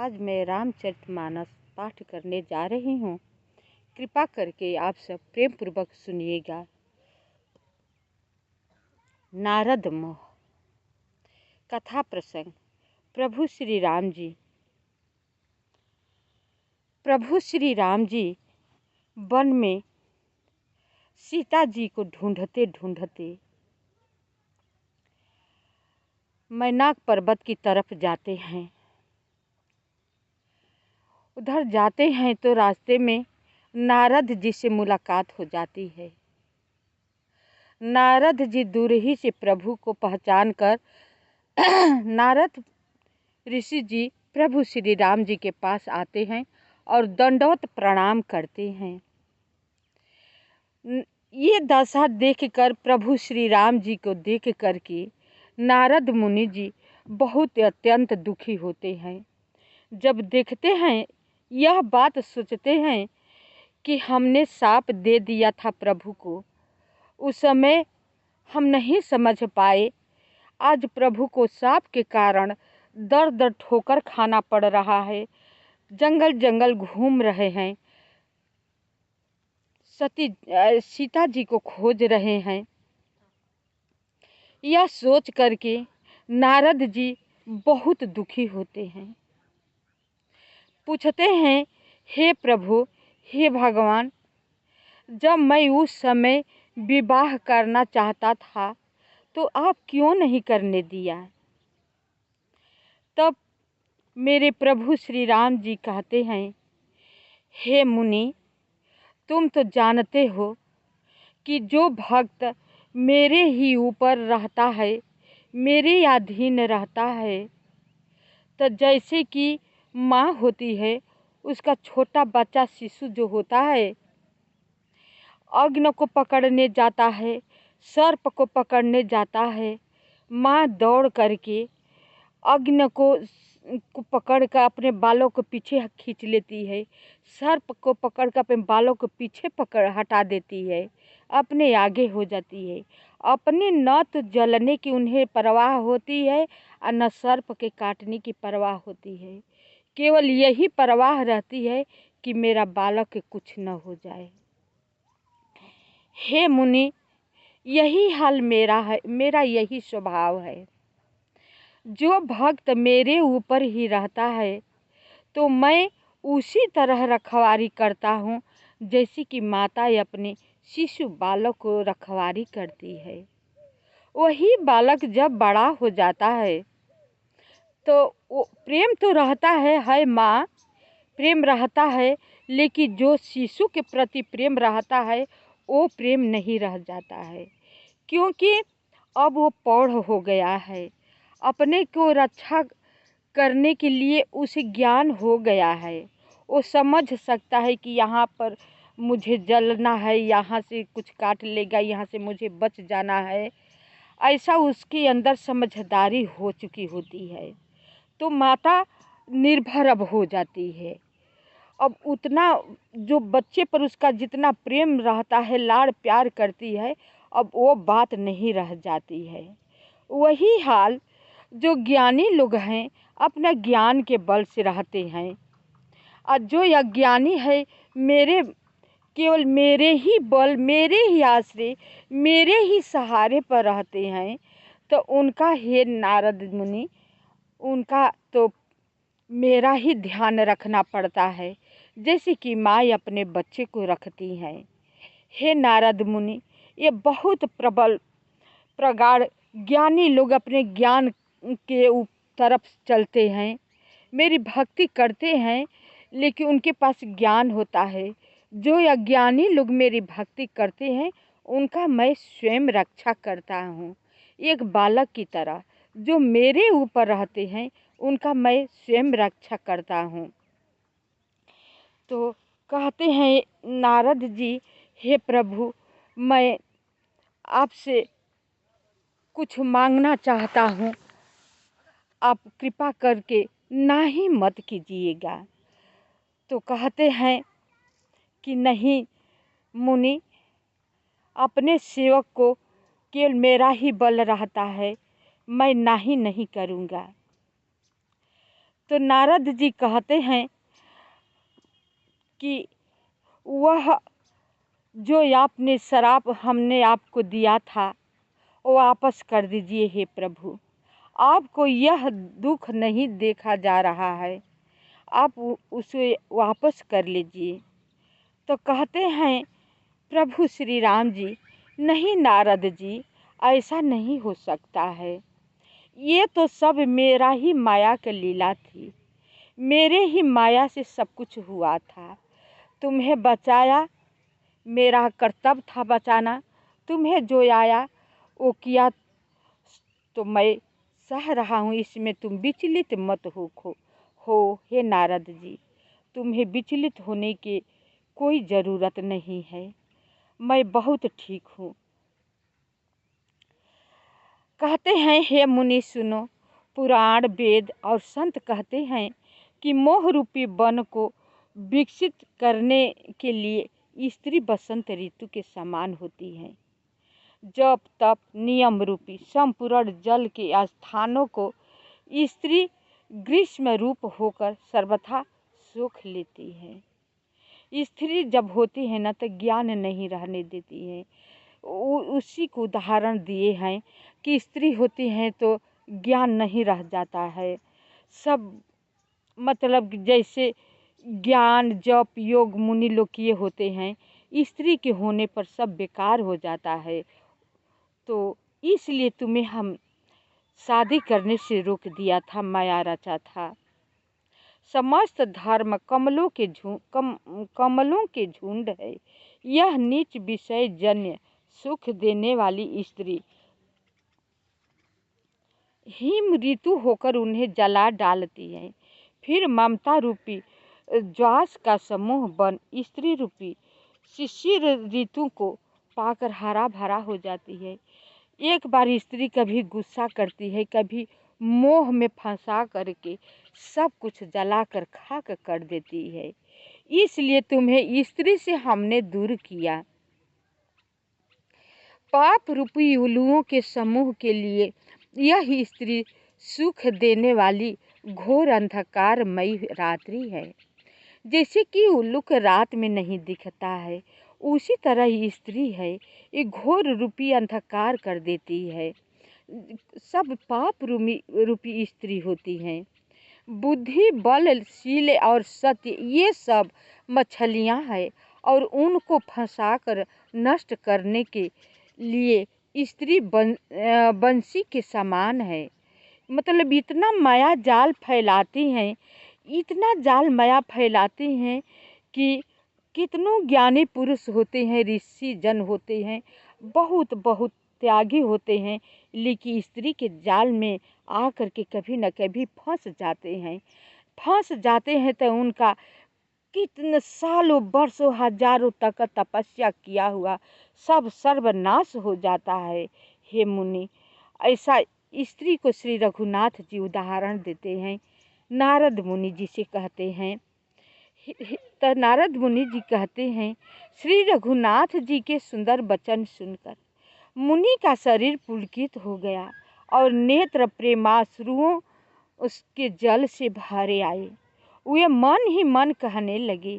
आज मैं रामचरितमानस पाठ करने जा रही हूँ। कृपा करके आप सब प्रेम पूर्वक सुनिएगा। नारद मोह। कथा प्रसंग। प्रभु श्री राम जी वन में सीता जी को ढूंढते ढूंढते मैनाक पर्वत की तरफ जाते हैं। उधर जाते हैं तो रास्ते में नारद जी से मुलाकात हो जाती है। नारद जी दूर ही से प्रभु को पहचान कर नारद ऋषि जी प्रभु श्री राम जी के पास आते हैं और दंडवत प्रणाम करते हैं। ये दशा देखकर प्रभु श्री राम जी को देख कर के नारद मुनि जी बहुत अत्यंत दुखी होते हैं। जब देखते हैं, यह बात सोचते हैं कि हमने शाप दे दिया था प्रभु को, उस समय हम नहीं समझ पाए। आज प्रभु को शाप के कारण दर दर ठोकर खाना पड़ रहा है। जंगल जंगल घूम रहे हैं, सीता जी को खोज रहे हैं। यह सोच करके नारद जी बहुत दुखी होते हैं। पूछते हैं, हे प्रभु, हे भगवान, जब मैं उस समय विवाह करना चाहता था तो आप क्यों नहीं करने दिया? तब मेरे प्रभु श्री राम जी कहते हैं, हे मुनि, तुम तो जानते हो कि जो भक्त मेरे ही ऊपर रहता है, मेरे अधीन रहता है, तो जैसे कि माँ होती है, उसका छोटा बच्चा शिशु जो होता है, अग्नि को पकड़ने जाता है, सर्प को पकड़ने जाता है, माँ दौड़ करके अग्नि को पकड़ कर अपने बालों को पीछे खींच लेती है, सर्प को पकड़ कर अपने बालों को पीछे हटा देती है, अपने आगे हो जाती है। अपने न तो जलने की उन्हें परवाह होती है और न सर्प के काटने की परवाह होती है। केवल यही परवाह रहती है कि मेरा बालक कुछ न हो जाए। हे मुनि, यही हाल मेरा है, मेरा यही स्वभाव है। जो भक्त मेरे ऊपर ही रहता है तो मैं उसी तरह रखवारी करता हूँ जैसे कि माता अपने शिशु बालक को रखवारी करती है। वही बालक जब बड़ा हो जाता है तो वो प्रेम तो रहता है माँ, प्रेम रहता है, लेकिन जो शिशु के प्रति प्रेम रहता है वो प्रेम नहीं रह जाता है, क्योंकि अब वो प्रौढ़ हो गया है। अपने को रक्षा करने के लिए उसे ज्ञान हो गया है। वो समझ सकता है कि यहाँ पर मुझे जलना है, यहाँ से कुछ काट लेगा, यहाँ से मुझे बच जाना है। ऐसा उसके अंदर समझदारी हो चुकी होती है। तो माता निर्भर अब हो जाती है। अब उतना जो बच्चे पर उसका जितना प्रेम रहता है, लाड़ प्यार करती है, अब वो बात नहीं रह जाती है। वही हाल जो ज्ञानी लोग हैं अपना ज्ञान के बल से रहते हैं, और जो अज्ञानी है केवल मेरे ही बल, मेरे ही आश्रय, मेरे ही सहारे पर रहते हैं, तो उनका, हे नारद मुनि, उनका तो मेरा ही ध्यान रखना पड़ता है, जैसे कि माँ अपने बच्चे को रखती हैं। हे नारद मुनि, ये बहुत प्रबल प्रगाढ़ ज्ञानी लोग अपने ज्ञान के तरफ चलते हैं, मेरी भक्ति करते हैं, लेकिन उनके पास ज्ञान होता है। जो अज्ञानी लोग मेरी भक्ति करते हैं उनका मैं स्वयं रक्षा करता हूँ। एक बालक की तरह जो मेरे ऊपर रहते हैं उनका मैं स्वयं रक्षा करता हूँ। तो कहते हैं नारद जी, हे प्रभु, मैं आपसे कुछ मांगना चाहता हूँ, आप कृपा करके ना ही मत कीजिएगा। तो कहते हैं कि नहीं मुनि, अपने सेवक को केवल मेरा ही बल रहता है, मैं नहीं करूँगा। तो नारद जी कहते हैं कि वह जो आपने शराप हमने आपको दिया था वो वापस कर दीजिए हे प्रभु। आपको यह दुख नहीं देखा जा रहा है, आप उसे वापस कर लीजिए। तो कहते हैं प्रभु श्री राम जी, नहीं नारद जी, ऐसा नहीं हो सकता है। ये तो सब मेरा ही माया की लीला थी, मेरे ही माया से सब कुछ हुआ था। तुम्हें बचाया, मेरा कर्तव्य था बचाना। तुम्हें जो आया वो किया, तो मैं सह रहा हूँ, इसमें तुम विचलित मत हो हे नारद जी। तुम्हें विचलित होने की कोई ज़रूरत नहीं है, मैं बहुत ठीक हूँ। कहते हैं हे मुनि सुनो, पुराण वेद और संत कहते हैं कि मोह रूपी वन को विकसित करने के लिए स्त्री बसंत ऋतु के समान होती है। जप तप नियम रूपी संपूर्ण जल के स्थानों को स्त्री ग्रीष्म रूप होकर सर्वथा सोख लेती है। स्त्री जब होती है ना तो ज्ञान नहीं रहने देती है। उसी को उदाहरण दिए हैं कि स्त्री होती है तो ज्ञान नहीं रह जाता है। सब मतलब जैसे ज्ञान जप योग मुनि लोग किए होते हैं, स्त्री के होने पर सब बेकार हो जाता है। तो इसलिए तुम्हें हम शादी करने से रोक दिया था, माया रचा था। समस्त धर्म कमलों के झुंड है, यह नीच विषय जन्य सुख देने वाली स्त्री हिम ऋतु होकर उन्हें जला डालती है। फिर ममता रूपी ज्वास का समूह बन स्त्री रूपी शिशिर ऋतु को पाकर हरा भरा हो जाती है। एक बार स्त्री कभी गुस्सा करती है, कभी मोह में फंसा करके सब कुछ जलाकर खाक कर देती है। इसलिए तुम्हें स्त्री से हमने दूर किया। पाप रूपी उल्लुओं के समूह के लिए यह स्त्री सुख देने वाली घोर अंधकारमयी रात्रि है। जैसे कि उल्लू को रात में नहीं दिखता है, उसी तरह स्त्री है, ये घोर रूपी अंधकार कर देती है। सब पाप रूपी स्त्री होती हैं। बुद्धि बल शील और सत्य ये सब मछलियां हैं और उनको फंसाकर नष्ट करने के लिए स्त्री बंसी के समान है। मतलब इतना माया जाल फैलाती हैं, इतना जाल माया फैलाती हैं कि कितनों ज्ञानी पुरुष होते हैं, ऋषि जन होते हैं, बहुत बहुत त्यागी होते हैं, लेकिन स्त्री के जाल में आकर के कभी न कभी फंस जाते हैं तो उनका कितने सालों वर्षों हजारों तक का तपस्या किया हुआ सब सर्वनाश हो जाता है। हे मुनि, ऐसा स्त्री को श्री रघुनाथ जी उदाहरण देते हैं। नारद मुनि जी से कहते हैं, तो नारद मुनि जी कहते हैं, श्री रघुनाथ जी के सुंदर वचन सुनकर मुनि का शरीर पुलकित हो गया और नेत्र प्रेमाश्रुओं उसके जल से भरे आए। वे मन ही मन कहने लगे,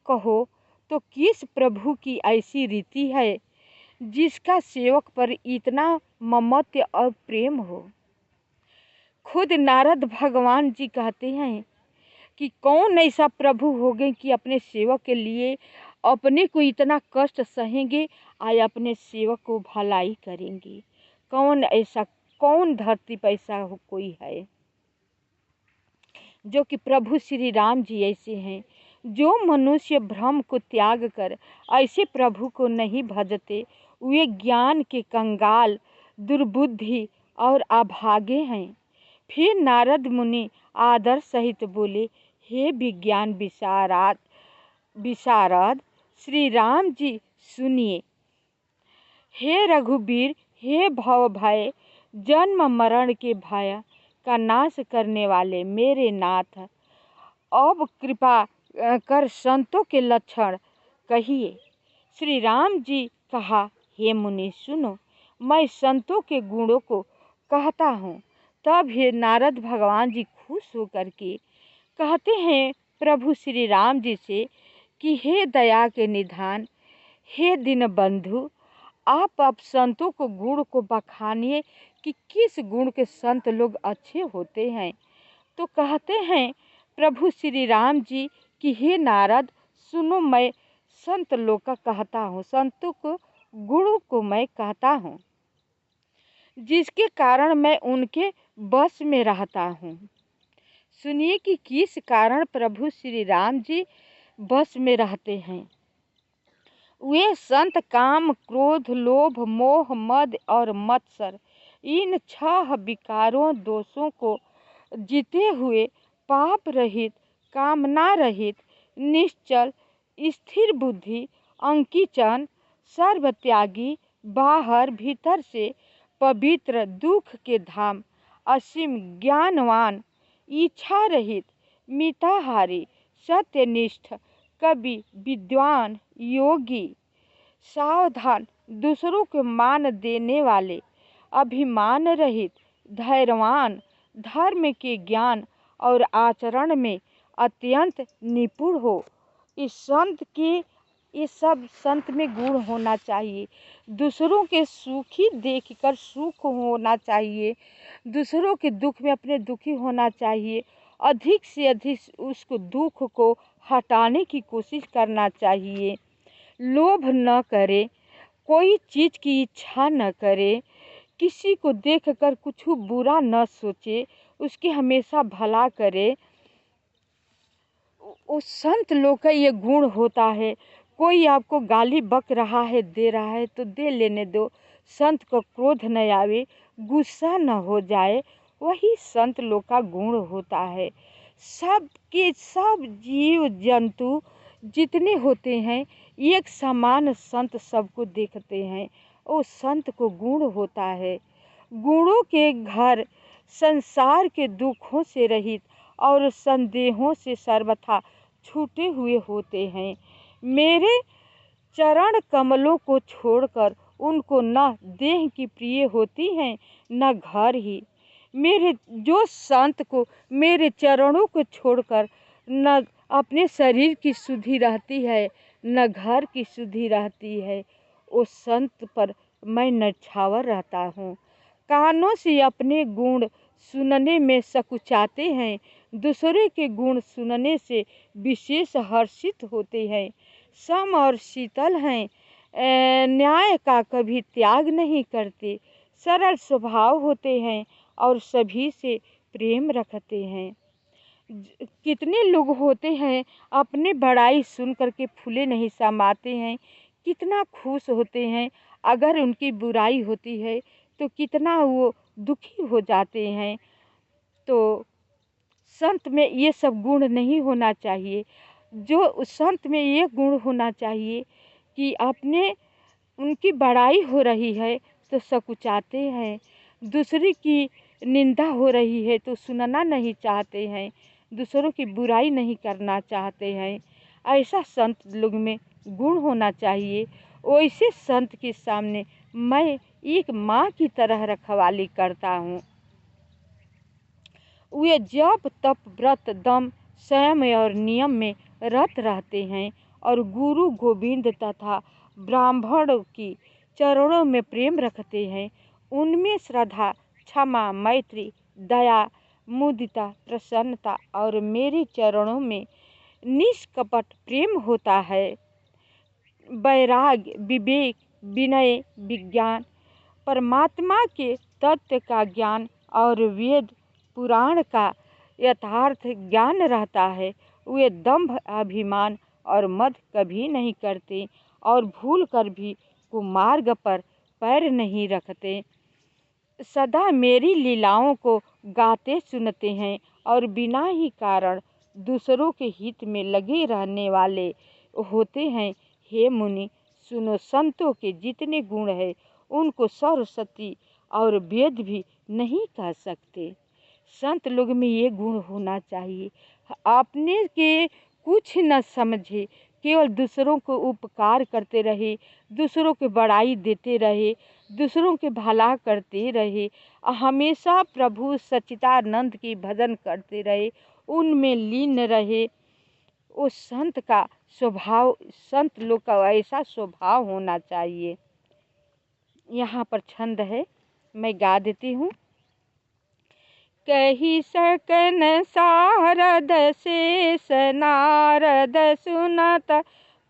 कहो तो किस प्रभु की ऐसी रीति है जिसका सेवक पर इतना ममत्व और प्रेम हो। खुद नारद भगवान जी कहते हैं कि कौन ऐसा प्रभु होंगे कि अपने सेवक के लिए अपने को इतना कष्ट सहेंगे और अपने सेवक को भलाई करेंगे। कौन धरती पर ऐसा कोई है जो कि प्रभु श्री राम जी ऐसे हैं। जो मनुष्य भ्रम को त्याग कर ऐसे प्रभु को नहीं भजते, वे ज्ञान के कंगाल, दुर्बुद्धि और अभागे हैं। फिर नारद मुनि आदर सहित बोले, हे विज्ञान विशारद श्री राम जी सुनिए। हे रघुवीर, हे भव भय जन्म मरण के भय का नाश करने वाले मेरे नाथ, अब कृपा कर संतों के लक्षण कहिए। श्री राम जी कहा, हे मुनि सुनो, मैं संतों के गुणों को कहता हूँ। तब हे नारद भगवान जी खुश होकर के कहते हैं प्रभु श्री राम जी से कि हे दया के निधान, हे दीनबंधु, आप संतों को गुण को बखानिए कि किस गुण के संत लोग अच्छे होते हैं। तो कहते हैं प्रभु श्री राम जी कि हे नारद, सुनो, मैं संत लोग का कहता हूँ, संतों को गुणों को मैं कहता हूँ, जिसके कारण मैं उनके बस में रहता हूँ। सुनिए कि किस कारण प्रभु श्री राम जी बस में रहते हैं। वे संत काम, क्रोध, लोभ, मोह, मद और मत्सर, इन 6 विकारों दोषों को जीते हुए पाप रहित, कामना रहित, निश्चल, स्थिर बुद्धि, अंकीचन, सर्वत्यागी, बाहर भीतर से पवित्र, दुख के धाम, असीम ज्ञानवान, इच्छा रहित, मिताहारी, सत्यनिष्ठ, कवि, विद्वान, योगी, सावधान, दूसरों को मान देने वाले, अभिमान रहित, धैर्यवान, धर्म के ज्ञान और आचरण में अत्यंत निपुण हो। ये सब संत में गुण होना चाहिए। दूसरों के सुखी देखकर सुख होना चाहिए, दूसरों के दुख में अपने दुखी होना चाहिए, अधिक से अधिक उसको दुख को हटाने की कोशिश करना चाहिए। लोभ न करे, कोई चीज़ की इच्छा न करे, किसी को देखकर कुछ बुरा न सोचे, उसके हमेशा भला करे। उस संत लोग का ये गुण होता है। कोई आपको गाली बक रहा है, दे रहा है तो दे लेने दो, संत को क्रोध न आवे, गुस्सा न हो जाए, वही संत लोग का गुण होता है। सब जीव जंतु जितने होते हैं एक समान संत सबको देखते हैं, वो संत को गुण होता है। गुणों के घर संसार के दुखों से रहित और संदेहों से सर्वथा छूटे हुए होते हैं। मेरे चरण कमलों को छोड़कर उनको न देह की प्रिय होती हैं न घर ही। मेरे जो संत को मेरे चरणों को छोड़कर न अपने शरीर की सुधि रहती है न घर की सुधि रहती है, उस संत पर मैं नछावर रहता हूँ। कानों से अपने गुण सुनने में सकुचाते हैं, दूसरे के गुण सुनने से विशेष हर्षित होते हैं। सम और शीतल हैं, न्याय का कभी त्याग नहीं करते, सरल स्वभाव होते हैं और सभी से प्रेम रखते हैं। कितने लोग होते हैं अपने बड़ाई सुन करके फूले नहीं समाते हैं, कितना खुश होते हैं। अगर उनकी बुराई होती है तो कितना वो दुखी हो जाते हैं। तो संत में ये सब गुण नहीं होना चाहिए। जो संत में ये गुण होना चाहिए कि अपने उनकी बड़ाई हो रही है तो सकुचाते हैं, दूसरे की निंदा हो रही है तो सुनना नहीं चाहते हैं, दूसरों की बुराई नहीं करना चाहते हैं। ऐसा संत लोग में गुण होना चाहिए। वैसे संत के सामने मैं एक माँ की तरह रखवाली करता हूँ। वे जप तप व्रत दम संयम और नियम में रत रहते हैं और गुरु गोविंद तथा ब्राह्मण की चरणों में प्रेम रखते हैं। उनमें श्रद्धा, क्षमा, मैत्री, दया, मुदिता, प्रसन्नता और मेरे चरणों में निष्कपट प्रेम होता है। वैराग्य, विवेक, विनय, विज्ञान, परमात्मा के तत्व का ज्ञान और वेद पुराण का यथार्थ ज्ञान रहता है। वे दंभ, अभिमान और मद कभी नहीं करते और भूल कर भी कुमार्ग पर पैर नहीं रखते। सदा मेरी लीलाओं को गाते सुनते हैं और बिना ही कारण दूसरों के हित में लगे रहने वाले होते हैं। हे मुनि, सुनो, संतों के जितने गुण हैं उनको सरस्वती और वेद भी नहीं कह सकते। संत लोग में ये गुण होना चाहिए। अपने के कुछ न समझे, केवल दूसरों को उपकार करते रहे, दूसरों के बड़ाई देते रहे, दूसरों के भला करते रहे, हमेशा प्रभु सच्चिदानंद की भजन करते रहे, उनमें लीन रहे। वो संत का स्वभाव, संत लोग का ऐसा स्वभाव होना चाहिए। यहाँ पर छंद है, मैं गा देती हूँ। कही सकन सारद शेष नारद सुनत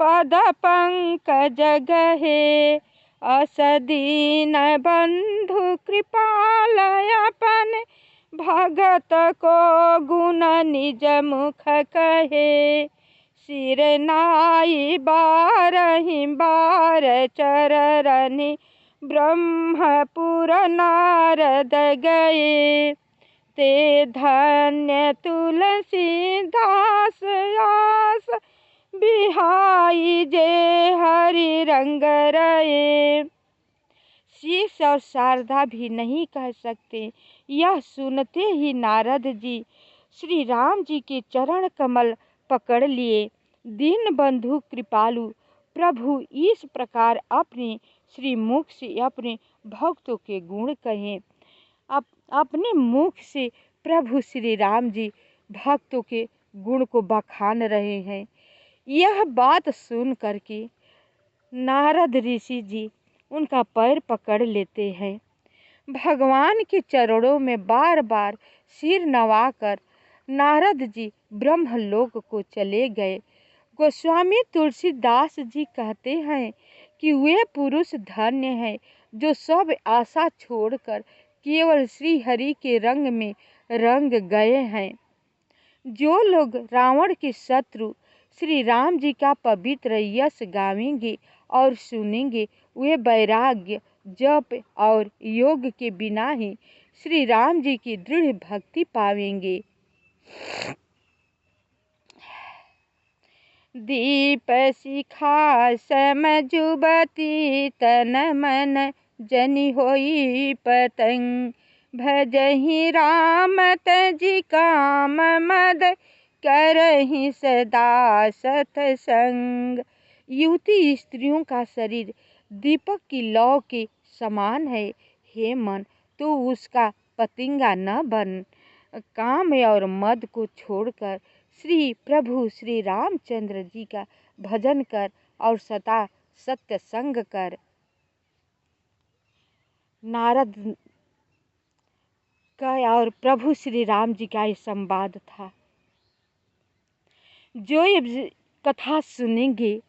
पद पंकज गहे। असदीन बंधु कृपाल अपन भगत को गुण निज मुख कहे। सिर नाई बारहि बार चररनि ब्रह्मपुर नारद गए। ते धन्य तुलसीदास आस बिहाई जे हरि रंग रहे। शीश और शारदा भी नहीं कह सकते। यह सुनते ही नारद जी श्री राम जी के चरण कमल पकड़ लिए। दीन बंधु कृपालु प्रभु इस प्रकार अपने श्री मुख से अपने भक्तों के गुण कहें। अपने मुख से प्रभु श्री राम जी भक्तों के गुण को बखान रहे हैं। यह बात सुन करके नारद ऋषि जी उनका पैर पकड़ लेते हैं। भगवान के चरणों में बार बार सिर नवाकर नारद जी ब्रह्मलोक को चले गए। गोस्वामी तुलसीदास जी कहते हैं कि वे पुरुष धन्य हैं जो सब आशा छोड़कर केवल श्री हरि के रंग में रंग गए हैं। जो लोग रावण के शत्रु श्री राम जी का पवित्र यश गावेंगे और सुनेंगे, वे वैराग्य, जप और योग के बिना ही श्री राम जी की दृढ़ भक्ति पावेंगे। दीप शिखा सम जुबती तन मन जनि होई पतंग। भजहि राम तजि काम मद करहि सदा सत्संग। युवती स्त्रियों का शरीर दीपक की लौ के समान है। हे मन, तो उसका पतिंगा न बन। काम और मद को छोड़कर श्री प्रभु श्री रामचंद्र जी का भजन कर और सदा सत्य संग कर। नारद का और प्रभु श्री राम जी का ये संवाद था। जो ये कथा सुनेंगे,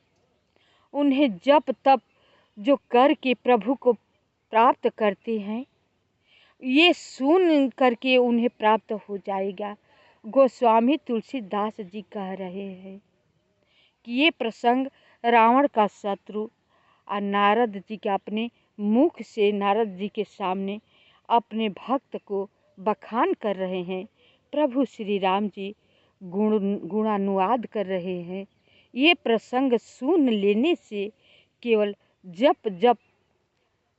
उन्हें जप तप जो करके प्रभु को प्राप्त करते हैं, ये सुन करके उन्हें प्राप्त हो जाएगा। गोस्वामी तुलसीदास जी कह रहे हैं कि ये प्रसंग रावण का शत्रु और नारद जी के अपने मुख से नारद जी के सामने अपने भक्त को बखान कर रहे हैं। प्रभु श्री राम जी गुणानुवाद कर रहे हैं। ये प्रसंग सुन लेने से केवल जप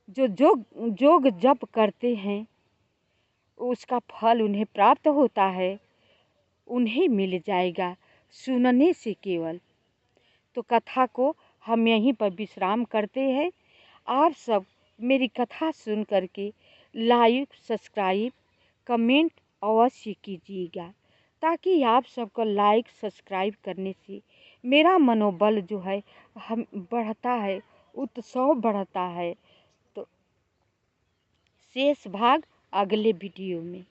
जो जोग जप करते हैं उसका फल उन्हें प्राप्त होता है, उन्हें मिल जाएगा सुनने से केवल। तो कथा को हम यहीं पर विश्राम करते हैं। आप सब मेरी कथा सुन करके लाइक, सब्सक्राइब, कमेंट अवश्य कीजिएगा, ताकि आप सबको लाइक सब्सक्राइब करने से मेरा मनोबल जो है हम बढ़ता है, उत्साह बढ़ता है। तो शेष भाग अगले वीडियो में।